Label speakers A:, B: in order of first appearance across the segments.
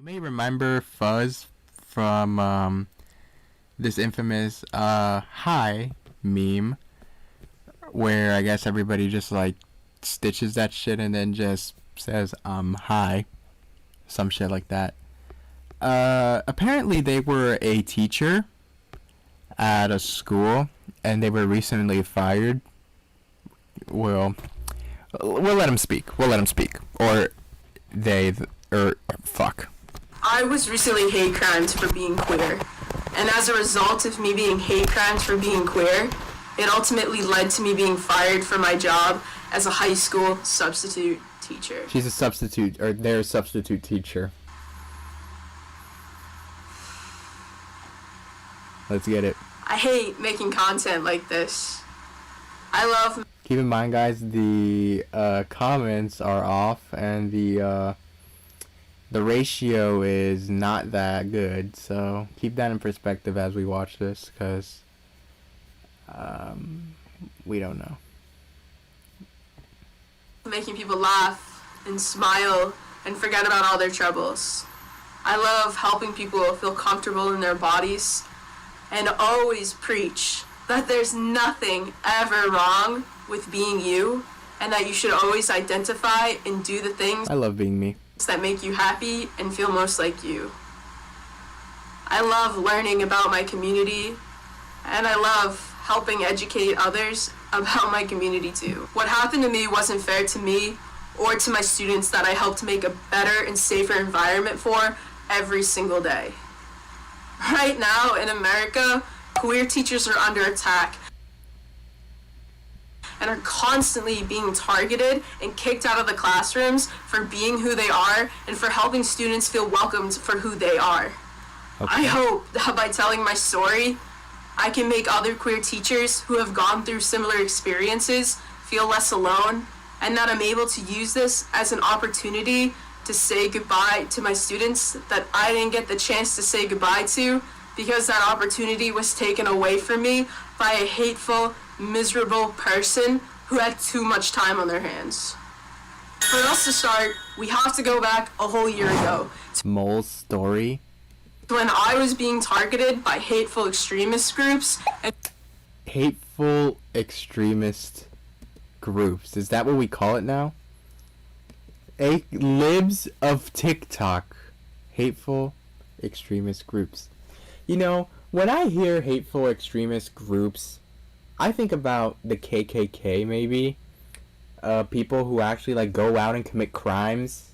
A: may remember Fuzz from this infamous hi meme where I guess everybody just like stitches that shit and then just says hi, some shit like that. Apparently they were a teacher at a school and they were recently fired. We'll let him speak. Or fuck.
B: I was recently hate crimes for being queer. And as a result of me being hate crimes for being queer, it ultimately led to me being fired from my job as a high school substitute teacher.
A: She's a substitute, or they're a substitute teacher. Let's get it.
B: I hate making content like this. I love...
A: Keep in mind, guys, the comments are off, and the ratio is not that good. So keep that in perspective as we watch this, because we don't know.
B: Making people laugh and smile and forget about all their troubles. I love helping people feel comfortable in their bodies and always preach that there's nothing ever wrong with being you, and that you should always identify and do the things
A: I love being me
B: that make you happy and feel most like you. I love learning about my community, and I love helping educate others about my community too. What happened to me wasn't fair to me or to my students that I helped make a better and safer environment for every single day. Right now in America, queer teachers are under attack and are constantly being targeted and kicked out of the classrooms for being who they are and for helping students feel welcomed for who they are. Okay. I hope that by telling my story, I can make other queer teachers who have gone through similar experiences feel less alone, and that I'm able to use this as an opportunity to say goodbye to my students that I didn't get the chance to say goodbye to because that opportunity was taken away from me by a hateful, miserable person who had too much time on their hands. For us to start, we have to go back a whole year ago.
A: Mole's story?
B: When I was being targeted by hateful extremist groups.
A: Hateful extremist groups. Is that what we call it now? Libs of TikTok. Hateful extremist groups. You know, when I hear hateful extremist groups, I think about the KKK maybe. People who actually like go out and commit crimes.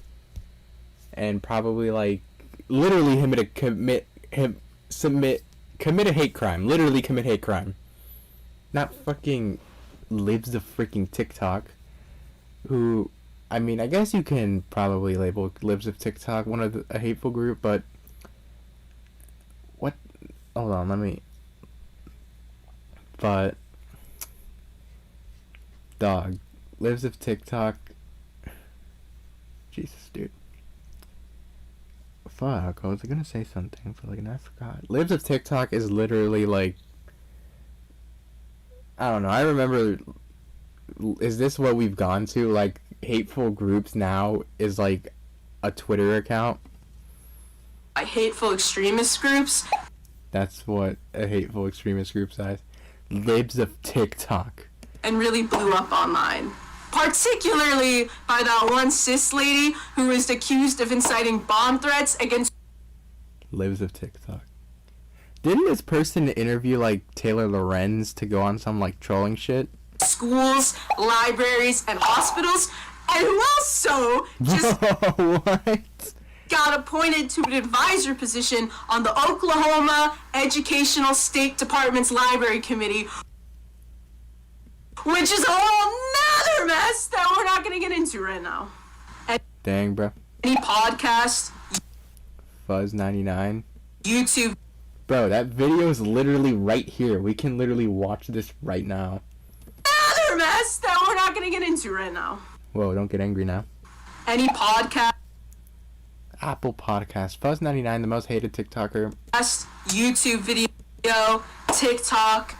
A: And probably like literally commit a hate crime. Literally commit hate crime. Not fucking libs of freaking TikTok. Who, I mean, I guess you can probably label libs of TikTok a hateful group, but what? Hold on, but dog, libs of TikTok. Jesus, dude. Fuck, I was gonna say something, but I forgot. Libs of TikTok is literally like, I don't know. I remember. Is this what we've gone to? Like, hateful groups now is like a Twitter account.
B: Hateful extremist groups.
A: That's what a hateful extremist group says. Libs of TikTok.
B: And really blew up online. Particularly by that one cis lady who was accused of inciting bomb threats against
A: libs of TikTok. Didn't this person interview like Taylor Lorenz to go on some like trolling shit?
B: Schools, libraries, and hospitals, and who also just
A: what?
B: Got appointed to an advisor position on the Oklahoma Educational State Department's Library Committee, which is a whole nother mess that we're not going to get into right now.
A: Dang, bro.
B: Any podcast,
A: Fuzz99,
B: YouTube.
A: Bro, that video is literally right here. We can literally watch this right now.
B: Another mess that we're not going to get into right now.
A: Whoa, don't get angry now.
B: Any podcast.
A: Apple Podcast. Fuzz99, the most hated TikToker.
B: YouTube video, TikTok.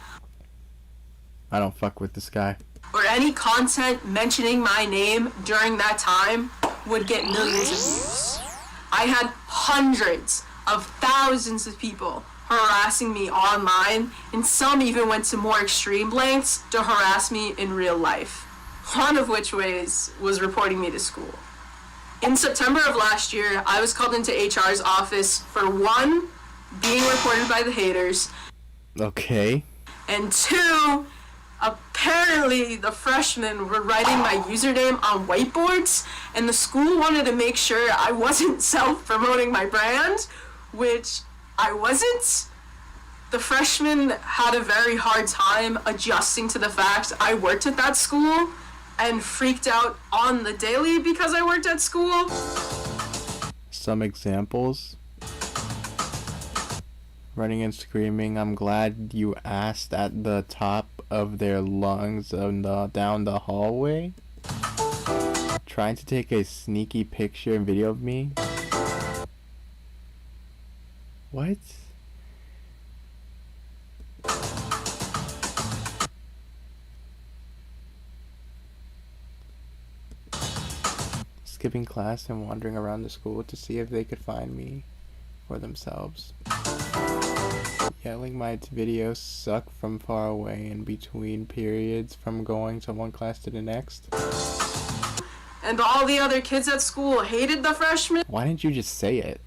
A: I don't fuck with this guy.
B: Or any content mentioning my name during that time would get millions of views. I had hundreds of thousands of people harassing me online, and some even went to more extreme lengths to harass me in real life. One of which ways was reporting me to school. In September of last year, I was called into HR's office for 1, being reported by the haters.
A: Okay.
B: And 2, apparently the freshmen were writing my username on whiteboards, and the school wanted to make sure I wasn't self-promoting my brand, which I wasn't. The freshmen had a very hard time adjusting to the fact I worked at that school, and freaked out on the daily because I worked at school.
A: Some examples. Running and screaming, "I'm glad you asked," at the top of their lungs down the hallway. Trying to take a sneaky picture and video of me. What? Skipping class and wandering around the school to see if they could find me for themselves. Yelling my videos suck from far away in between periods from going to one class to the next.
B: And all the other kids at school hated the freshmen.
A: Why didn't you just say it?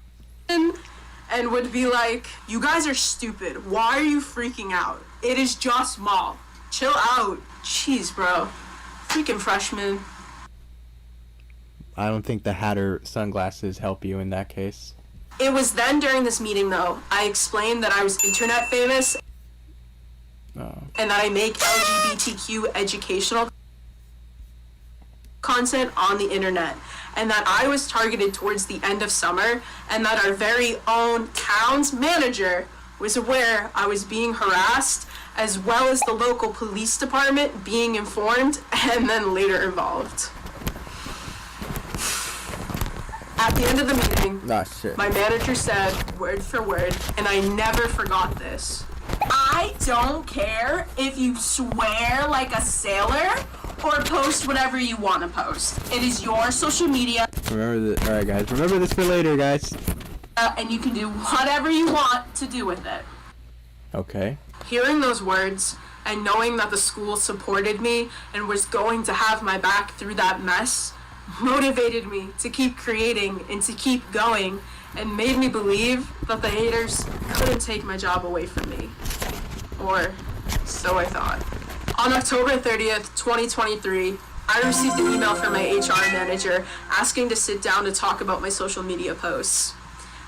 B: And would be like, "You guys are stupid. Why are you freaking out? It is just mall. Chill out." Jeez, bro. Freaking freshmen.
A: I don't think the Hatter sunglasses help you in that case.
B: It was then during this meeting, though, I explained that I was internet famous and that I make LGBTQ educational content on the internet, and that I was targeted towards the end of summer, and that our very own town's manager was aware I was being harassed, as well as the local police department being informed and then later involved. At the end of the meeting, my manager said, word for word, and I never forgot this: "I don't care if you swear like a sailor or post whatever you want to post. It is your social media.
A: Remember this, alright guys, remember this for later, guys.
B: And you can do whatever you want to do with it."
A: Okay.
B: Hearing those words and knowing that the school supported me and was going to have my back through that mess motivated me to keep creating and to keep going, and made me believe that the haters couldn't take my job away from me. Or so I thought. On October 30th, 2023, I received an email from my HR manager asking to sit down to talk about my social media posts.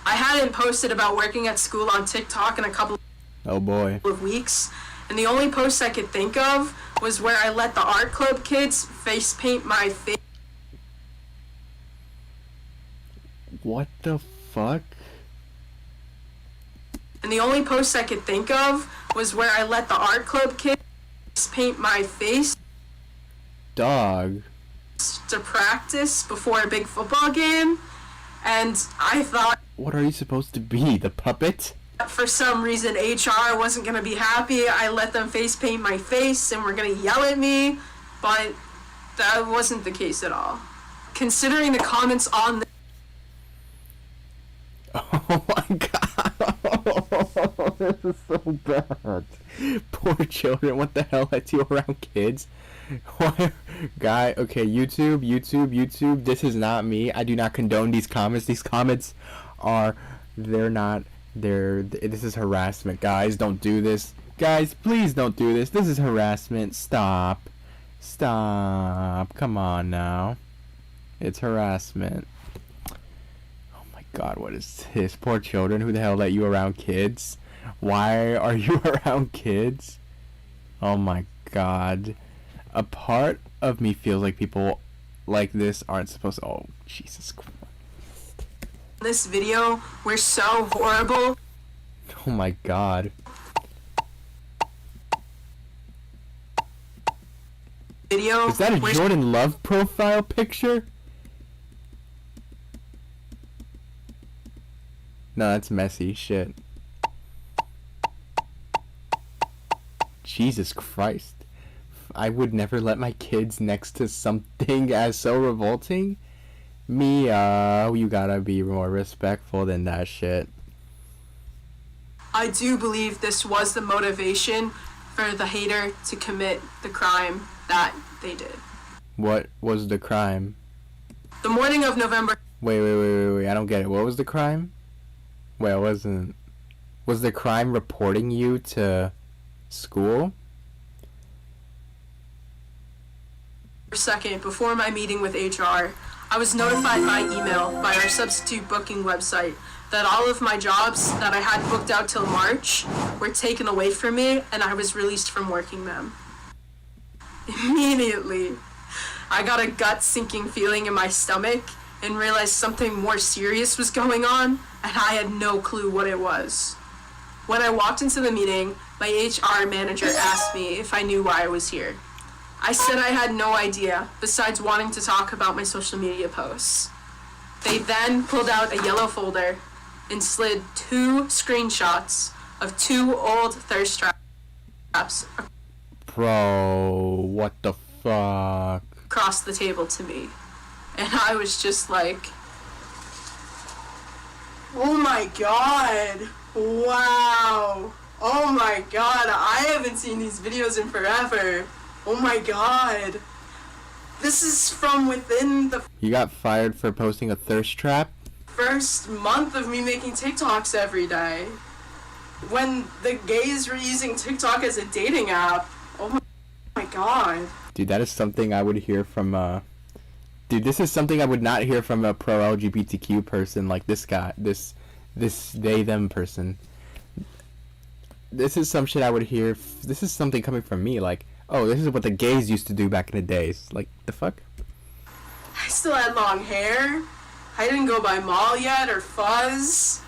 B: I hadn't posted about working at school on TikTok in a couple of weeks, and the only post I could think of was where I let the art club kids face paint my face.
A: What the fuck?
B: And the only post I could think of was where I let the art club kids paint my face.
A: Dog.
B: To practice before a big football game, and I thought,
A: what are you supposed to be, the puppet?
B: For some reason HR wasn't gonna be happy. I let them face paint my face and were gonna yell at me, but that wasn't the case at all. Considering the comments on the
A: Oh my god, this is so bad. Poor children, what the hell lets you around kids? Guy, okay, YouTube, this is not me. I do not condone these comments. These comments are, this is harassment, guys. Don't do this. Guys, please don't do this. This is harassment. Stop. Come on now. It's harassment. God, what is this? Poor children. Who the hell let you around kids? Why are you around kids? Oh my god. A part of me feels like people like this aren't supposed to. Oh, Jesus Christ.
B: This video were so horrible.
A: Oh my god.
B: Video.
A: Is that a Jordan Love profile picture? No, that's messy shit. Jesus Christ. I would never let my kids next to something as so revolting. Mia, you gotta be more respectful than that shit.
B: I do believe this was the motivation for the hater to commit the crime that they did.
A: What was the crime?
B: The morning of November...
A: Wait, I don't get it. What was the crime? Wait, it wasn't... Was the crime reporting you to school?
B: Second, before my meeting with HR, I was notified by email by our substitute booking website that all of my jobs that I had booked out till March were taken away from me and I was released from working them. Immediately, I got a gut-sinking feeling in my stomach and realized something more serious was going on, and I had no clue what it was. When I walked into the meeting, my HR manager asked me if I knew why I was here. I said I had no idea, besides wanting to talk about my social media posts. They then pulled out a yellow folder and slid 2 screenshots of 2 old thirst traps
A: Bro, what the fuck?
B: across the table to me. And I was just like, oh my god, wow, oh my god, I haven't seen these videos in forever. Oh my god. This is from within the
A: You got fired for posting a thirst trap?
B: first month of me making TikToks every day. When the gays were using TikTok as a dating app. Oh my god.
A: Dude, that is something I would hear from, Dude, this is something I would not hear from a pro-LGBTQ person like this guy. This they-them person. This is some shit I would hear. This is something coming from me, like, oh, this is what the gays used to do back in the days. Like, the fuck?
B: I still had long hair. I didn't go by Mall yet or Fuzz.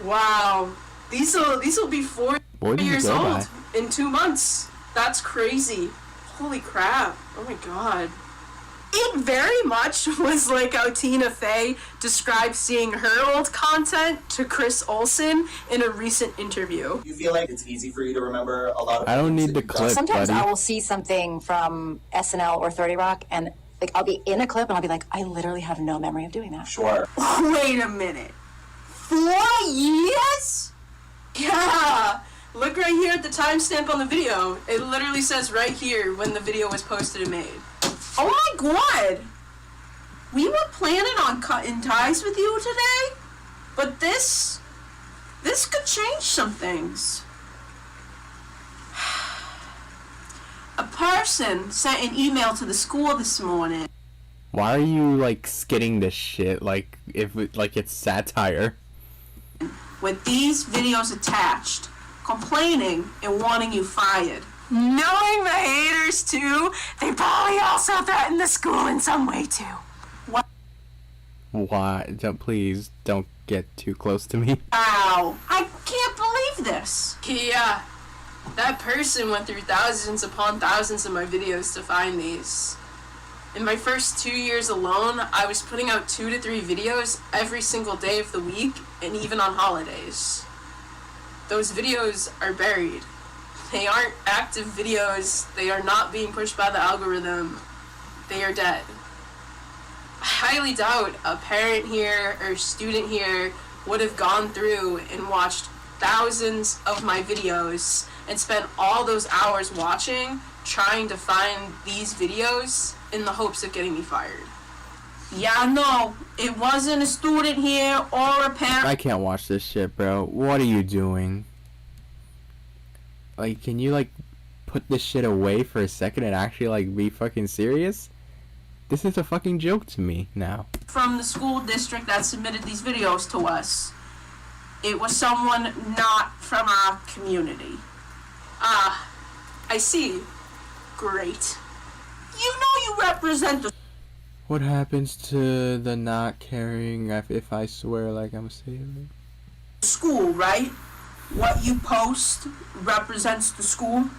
B: Wow. These'll be 4
A: What did you
B: years
A: go
B: old
A: by?
B: in 2 months. That's crazy. Holy crap. Oh my god. It very much was like how Tina Fey described seeing her old content to Chris Olsen in a recent interview.
C: You feel like it's easy for you to remember a lot of
A: I don't
C: things
A: need
C: that
A: the
C: you've done?
A: clip,
D: Sometimes
A: buddy.
D: I will see something from SNL or 30 Rock and like I'll be in a clip and I'll be like, I literally have no memory of doing that.
C: Sure.
B: Wait a minute. 4 years? Yeah. Look right here at the timestamp on the video. It literally says right here when the video was posted and made. Oh my god! We were planning on cutting ties with you today, but this could change some things. A person sent an email to the school this morning.
A: Why are you, like, skidding this shit like it's satire?
B: With these videos attached, complaining and wanting you fired. Knowing the haters too, they probably also threatened the school in some way too.
A: Why? Please don't get too close to me.
B: Wow, I can't believe this. Yeah, that person went through thousands upon thousands of my videos to find these. In my first 2 years alone, I was putting out 2 to 3 videos every single day of the week and even on holidays. Those videos are buried. They aren't active videos. They are not being pushed by the algorithm. They are dead. I highly doubt a parent here or student here would have gone through and watched thousands of my videos and spent all those hours watching, trying to find these videos in the hopes of getting me fired. Yeah, no, it wasn't a student here or a parent.
A: I can't watch this shit, bro. What are you doing? Like, can you, like, put this shit away for a second and actually, like, be fucking serious? This is a fucking joke to me now.
B: From the school district that submitted these videos to us. It was someone not from our community. Ah, I see. Great. You know you represent the
A: What happens to the not caring if I swear like I'm saving?
B: school, right? What you post represents the school.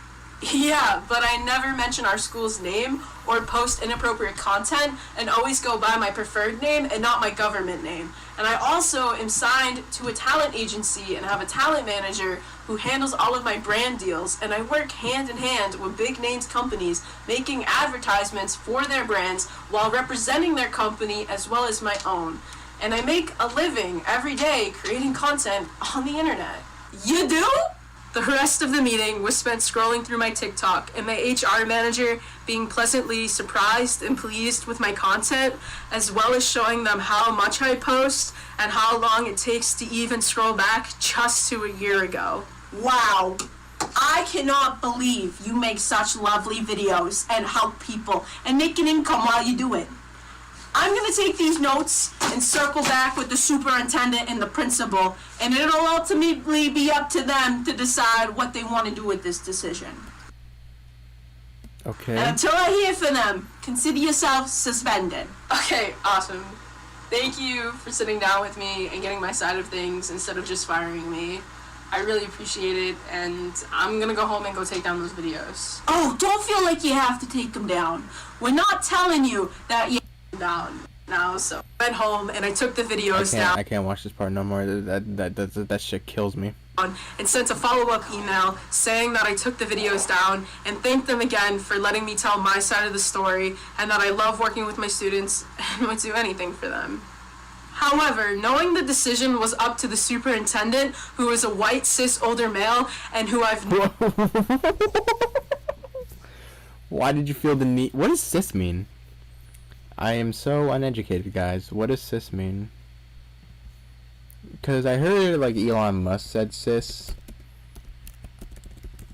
B: Yeah, but I never mention our school's name or post inappropriate content and always go by my preferred name and not my government name. And I also am signed to a talent agency and have a talent manager who handles all of my brand deals, and I work hand in hand with big names companies making advertisements for their brands while representing their company as well as my own. And I make a living every day creating content on the internet. You do? The rest of the meeting was spent scrolling through my TikTok and my HR manager being pleasantly surprised and pleased with my content, as well as showing them how much I post and how long it takes to even scroll back just to a year ago. Wow. I cannot believe you make such lovely videos and help people and make an income while you do it. I'm going to take these notes and circle back with the superintendent and the principal, and it'll ultimately be up to them to decide what they want to do with this decision.
A: Okay.
B: And until I hear from them, consider yourself suspended. Okay, awesome. Thank you for sitting down with me and getting my side of things instead of just firing me. I really appreciate it, and I'm gonna go home and go take down those videos. Oh, don't feel like you have to take them down. We're not telling you that you down now, so I went home and I took the videos down.
A: I can't watch this part no more. That shit kills me.
B: And sent a follow-up email saying that I took the videos down and thanked them again for letting me tell my side of the story and that I love working with my students and would do anything for them. However, knowing the decision was up to the superintendent, who is a white cis older male and who I've
A: Why did you feel the need? What does cis mean? I am so uneducated, guys. What does cis mean? Because I heard, like, Elon Musk said cis.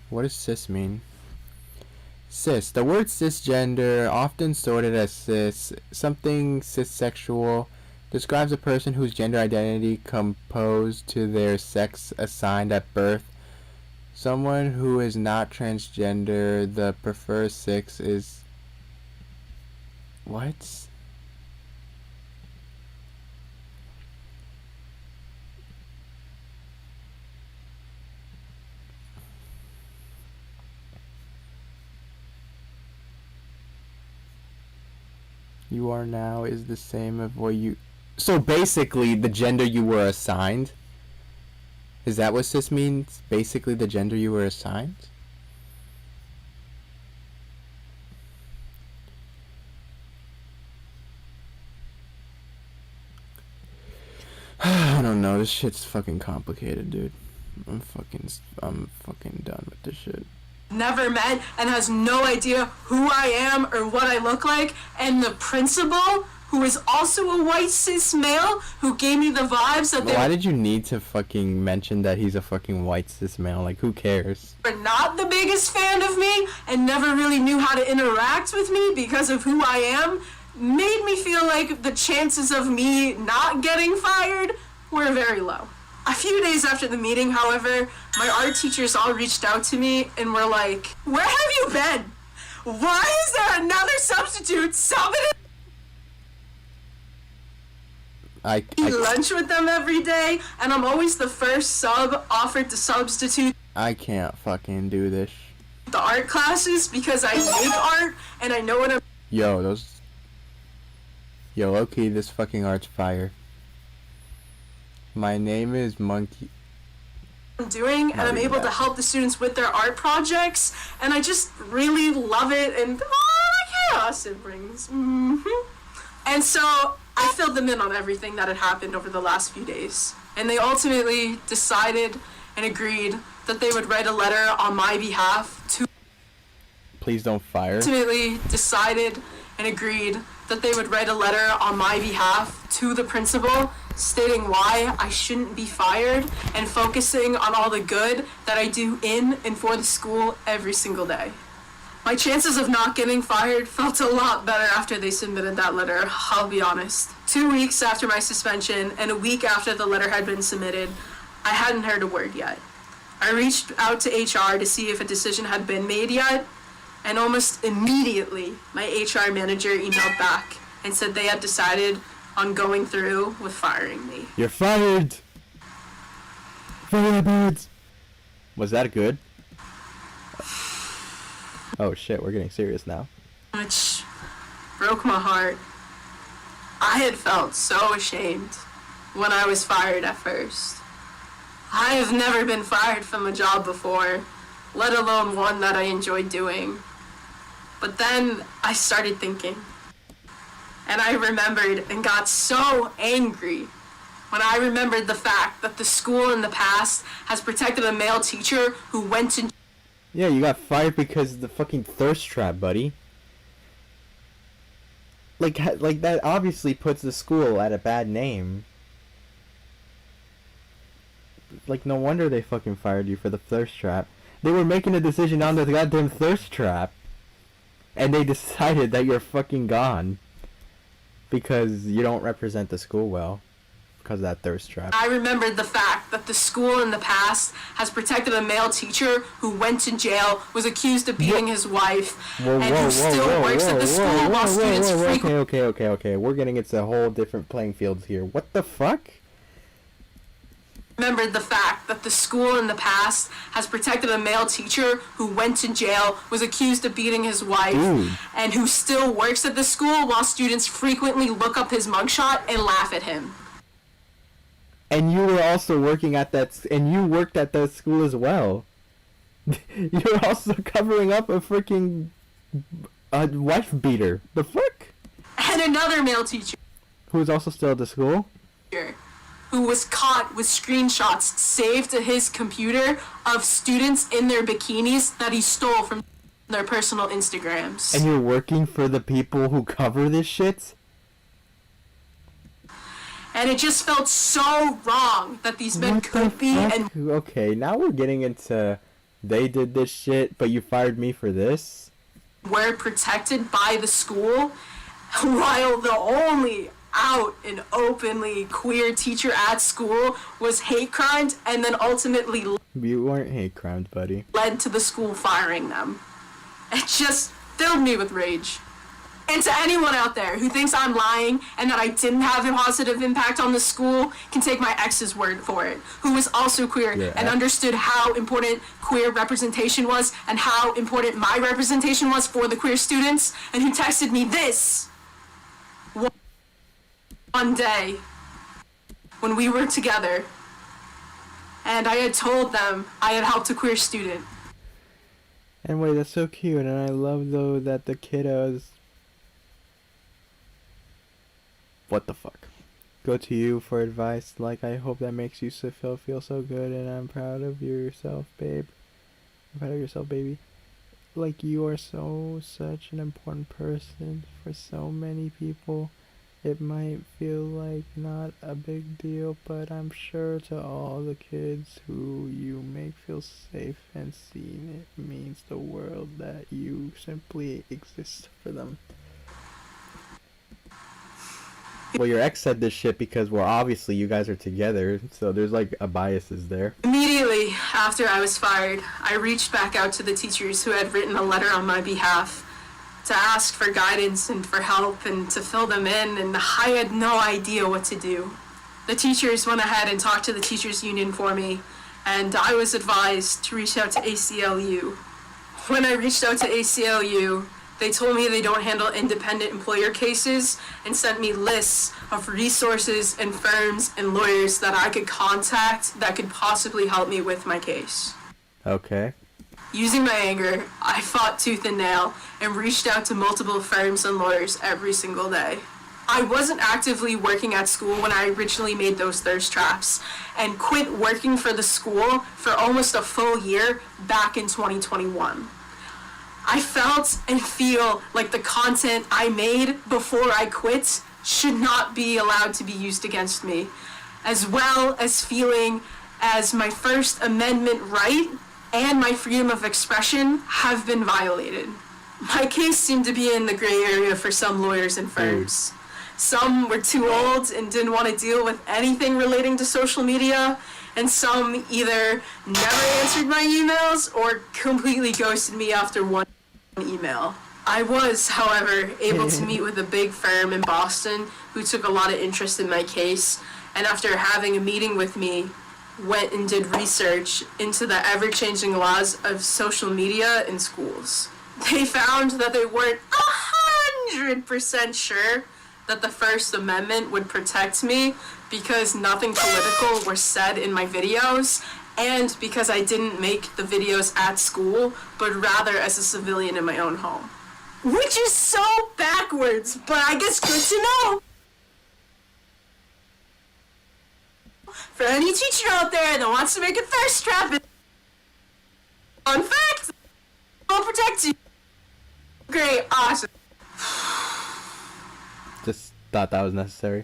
A: What does cis mean? Cis. The word cisgender, often sorted as cis, something cissexual, describes a person whose gender identity composed to their sex assigned at birth. Someone who is not transgender, the preferred sex is... What? You are now is the same of what you... So basically, the gender you were assigned? Is that what cis means? Basically, the gender you were assigned? I don't know. This shit's fucking complicated, dude. I'm fucking done with this shit.
B: never met and has no idea who I am or what I look like, and the principal, who is also a white cis male, who gave me the vibes that they
A: Why did you need to fucking mention that he's a fucking white cis male? Like, who cares?
B: were not the biggest fan of me and never really knew how to interact with me because of who I am, made me feel like the chances of me not getting fired were very low. A few days after the meeting, however, my art teachers all reached out to me and were like, "Where have you been? Why is there another substitute subbing lunch with them every day, and I'm always the first sub offered to substitute
A: I can't fucking do this.
B: the art classes because I make art and I know what I'm
A: Yo, okay, this fucking art's fire. My name is Monkey.
B: doing, and I'm able to help the students with their art projects, and I just really love it and all the chaos it brings. And so I filled them in on everything that had happened over the last few days, and they ultimately decided and agreed that they would write a letter on my behalf to
A: Please don't fire.
B: ultimately decided and agreed that they would write a letter on my behalf to the principal stating why I shouldn't be fired and focusing on all the good that I do in and for the school every single day. My chances of not getting fired felt a lot better after they submitted that letter, I'll be honest. 2 weeks after my suspension and a week after the letter had been submitted, I hadn't heard a word yet. I reached out to HR to see if a decision had been made yet, and almost immediately my HR manager emailed back and said they had decided on going through with firing me.
A: You're fired. Firebirds. Was that good? Oh shit, we're getting serious now.
B: which broke my heart. I had felt so ashamed when I was fired at first. I have never been fired from a job before, let alone one that I enjoyed doing. But then I started thinking, and I remembered and got so angry when I remembered the fact that the school in the past has protected a male teacher who went to...
A: Yeah, you got fired because of the fucking thirst trap, buddy. Like that obviously puts the school at a bad name. Like, no wonder they fucking fired you for the thirst trap. They were making a decision on the goddamn thirst trap, and they decided that you're fucking gone because you don't represent the school well. Because of that thirst trap.
B: I remembered the fact that the school in the past has protected a male teacher who went to jail, was accused of beating his wife, and who still works at the school while students frequently...
A: Okay. We're getting into a whole different playing field here. What the fuck?
B: Remembered the fact that the school in the past has protected a male teacher who went to jail, was accused of beating his wife, and who still works at the school while students frequently look up his mugshot and laugh at him.
A: And you were also working at that, and you worked at that school as well. You're also covering up a freaking wife beater. The fuck?
B: And another male teacher.
A: Who's also still at the school?
B: Who was caught with screenshots saved to his computer of students in their bikinis that he stole from their personal Instagrams.
A: And you're working for the people who cover this shit?
B: And it just felt so wrong that these men
A: What
B: could
A: the
B: be
A: fuck?
B: and
A: Okay, now we're getting into they did this shit, but you fired me for this?
B: were protected by the school, while the only out and openly queer teacher at school was hate crimes, and then ultimately
A: You weren't hate crimes, buddy.
B: led to the school firing them. It just filled me with rage. And to anyone out there who thinks I'm lying and that I didn't have a positive impact on the school, can take my ex's word for it, who was also queer and understood how important queer representation was and how important my representation was for the queer students, and who texted me this one day when we were together, and I had told them I had helped a queer student.
A: And wait, that's so cute, and I love though that the kiddos... What the fuck? Go to you for advice, like I hope that makes you feel so good, and I'm proud of yourself, babe. I'm proud of yourself, baby. Like, you are such an important person for so many people. It might feel like not a big deal, but I'm sure to all the kids who you make feel safe and seen, it means the world that you simply exist for them. Well, your ex said this shit because, well, obviously you guys are together, so there's like a biases there.
B: Immediately after I was fired, I reached back out to the teachers who had written a letter on my behalf to ask for guidance and for help and to fill them in, and I had no idea what to do. The teachers went ahead and talked to the teachers union for me, and I was advised to reach out to ACLU. When I reached out to ACLU, they told me they don't handle independent employer cases and sent me lists of resources and firms and lawyers that I could contact that could possibly help me with my case.
A: Okay.
B: Using my anger, I fought tooth and nail and reached out to multiple firms and lawyers every single day. I wasn't actively working at school when I originally made those thirst traps, and quit working for the school for almost a full year back in 2021. I felt and feel like the content I made before I quit should not be allowed to be used against me, as well as feeling as my First Amendment right and my freedom of expression have been violated. My case seemed to be in the gray area for some lawyers and firms. Some were too old and didn't want to deal with anything relating to social media, and some either never answered my emails or completely ghosted me after one email. I was, however, able to meet with a big firm in Boston who took a lot of interest in my case, and after having a meeting with me, went and did research into the ever-changing laws of social media in schools. They found that they weren't 100% sure that the First Amendment would protect me because nothing political was said in my videos, and because I didn't make the videos at school, but rather as a civilian in my own home. Which is so backwards, but I guess good to know. For any teacher out there that wants to make a thirst trap, fun fact, I'll protect you. Great, awesome.
A: Just thought that was necessary.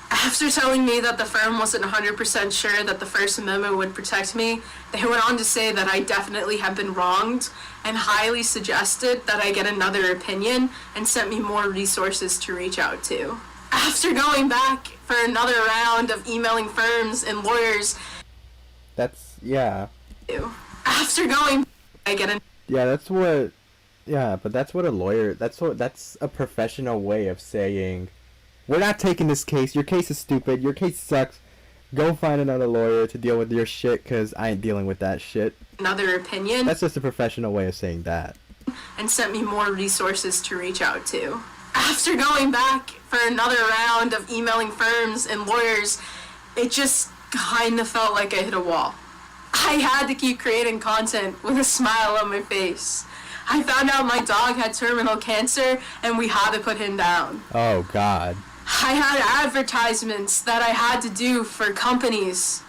B: After telling me that the firm wasn't 100% sure that the First Amendment would protect me, they went on to say that I definitely have been wronged and highly suggested that I get another opinion and sent me more resources to reach out to. After going back for another round of emailing firms and lawyers,
A: That's, yeah.
B: after going, I get
A: Yeah, that's what, yeah, but that's what a lawyer, that's a professional way of saying, we're not taking this case, your case is stupid, your case sucks, go find another lawyer to deal with your shit, cause I ain't dealing with that shit.
B: another opinion.
A: That's just a professional way of saying that.
B: And sent me more resources to reach out to. After going back for another round of emailing firms and lawyers, it just kind of felt like I hit a wall. I had to keep creating content with a smile on my face. I found out my dog had terminal cancer and we had to put him down.
A: Oh, God.
B: I had advertisements that I had to do for companies,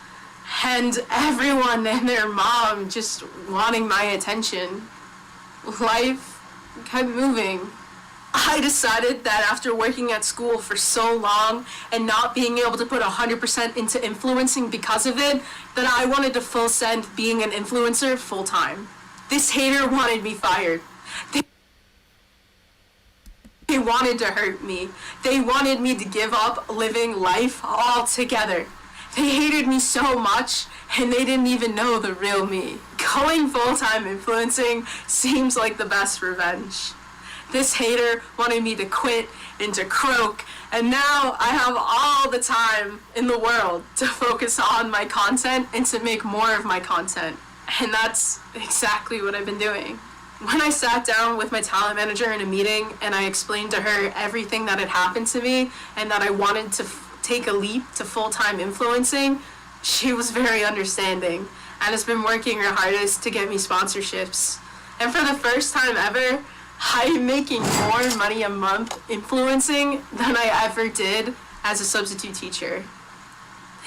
B: and everyone and their mom just wanting my attention. Life kept moving. I decided that after working at school for so long and not being able to put 100% into influencing because of it, that I wanted to full send being an influencer full time. This hater wanted me fired. They wanted to hurt me. They wanted me to give up living life altogether. They hated me so much, and they didn't even know the real me. Going full-time influencing seems like the best revenge. This hater wanted me to quit and to croak, and now I have all the time in the world to focus on my content and to make more of my content. And that's exactly what I've been doing. When I sat down with my talent manager in a meeting and I explained to her everything that had happened to me and that I wanted to take a leap to full-time influencing, she was very understanding and has been working her hardest to get me sponsorships. And for the first time ever, I'm making more money a month influencing than I ever did as a substitute teacher.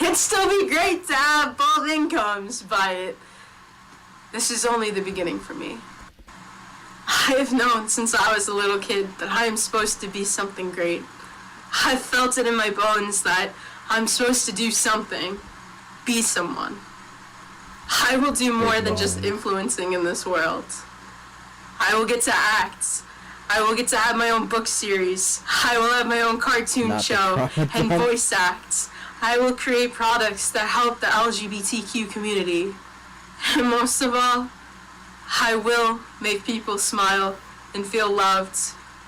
B: It'd still be great to have both incomes, but this is only the beginning for me. I have known since I was a little kid that I am supposed to be something great. I've felt it in my bones that I'm supposed to do something, be someone. I will do more than just influencing in this world. I will get to act. I will get to have my own book series. I will have my own cartoon show and voice act. I will create products that help the LGBTQ community. And most of all, I will make people smile and feel loved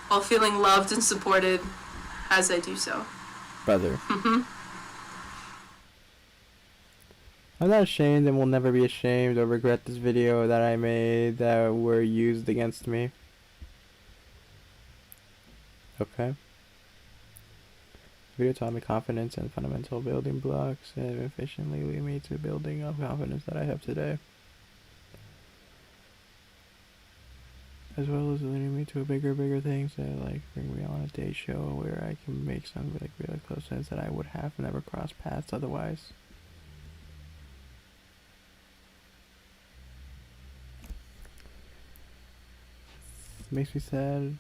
B: while feeling loved and supported as I do so.
A: Brother. I'm not ashamed and will never be ashamed or regret this video that I made that were used against me. Okay. Video taught me confidence and fundamental building blocks and efficiently lead me to building up confidence that I have today. As well as leading me to bigger things that like bring me on a day show where I can make some like really close friends that I would have never crossed paths otherwise. It makes me sad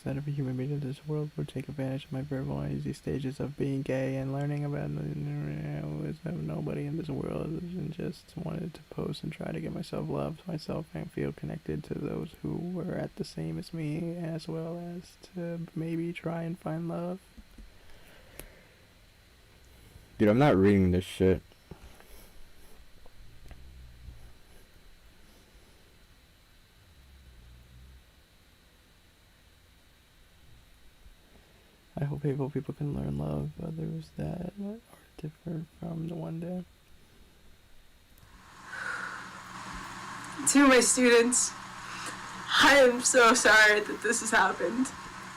A: that every human being in this world would take advantage of my verbal and easy stages of being gay and learning about nobody in this world and just wanted to post and try to get myself loved myself and feel connected to those who were at the same as me, as well as to maybe try and find love. Dude, I'm not reading this shit. I hope people can learn love others that are different from the one day.
B: To my students, I am so sorry that this has happened.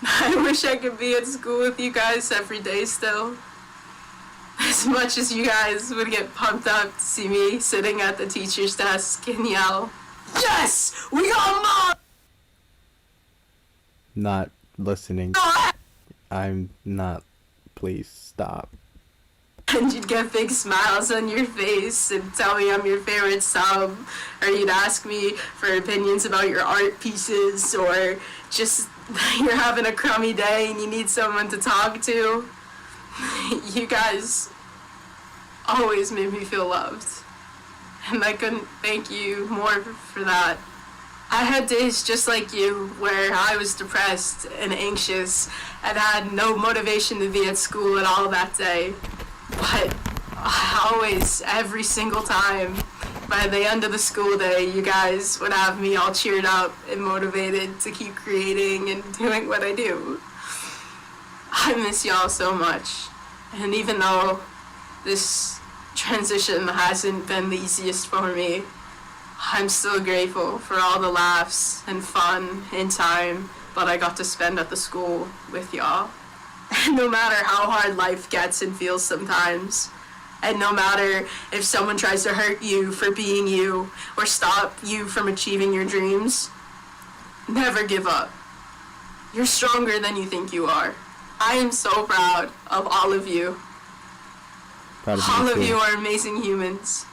B: I wish I could be at school with you guys every day still. As much as you guys would get pumped up to see me sitting at the teacher's desk and yell, "Yes! We got mom!"
A: Not listening. I'm not. Please stop.
B: And you'd get big smiles on your face and tell me I'm your favorite sub, or you'd ask me for opinions about your art pieces, or just you're having a crummy day and you need someone to talk to. You guys always made me feel loved, and I couldn't thank you more for that. I had days just like you where I was depressed and anxious and had no motivation to be at school at all that day. But always, every single time, by the end of the school day, you guys would have me all cheered up and motivated to keep creating and doing what I do. I miss y'all so much. And even though this transition hasn't been the easiest for me, I'm still grateful for all the laughs and fun and time that I got to spend at the school with y'all. And no matter how hard life gets and feels sometimes, and no matter if someone tries to hurt you for being you or stop you from achieving your dreams, never give up. You're stronger than you think you are. I am so proud of all of you. All of you are amazing humans.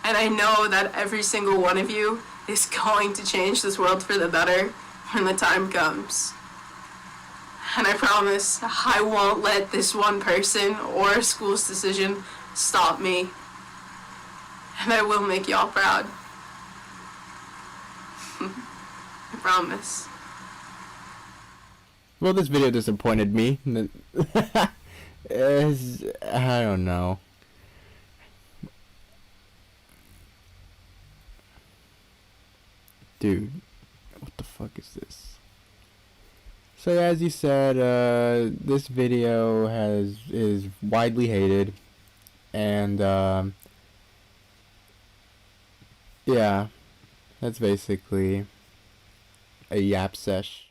B: And I know that every single one of you is going to change this world for the better when the time comes. And I promise I won't let this one person or a school's decision stop me. And I will make y'all proud. I promise.
A: Well, this video disappointed me. I don't know. Dude, what the fuck is this? So yeah, as you said, this video is widely hated, and yeah, that's basically a yap sesh.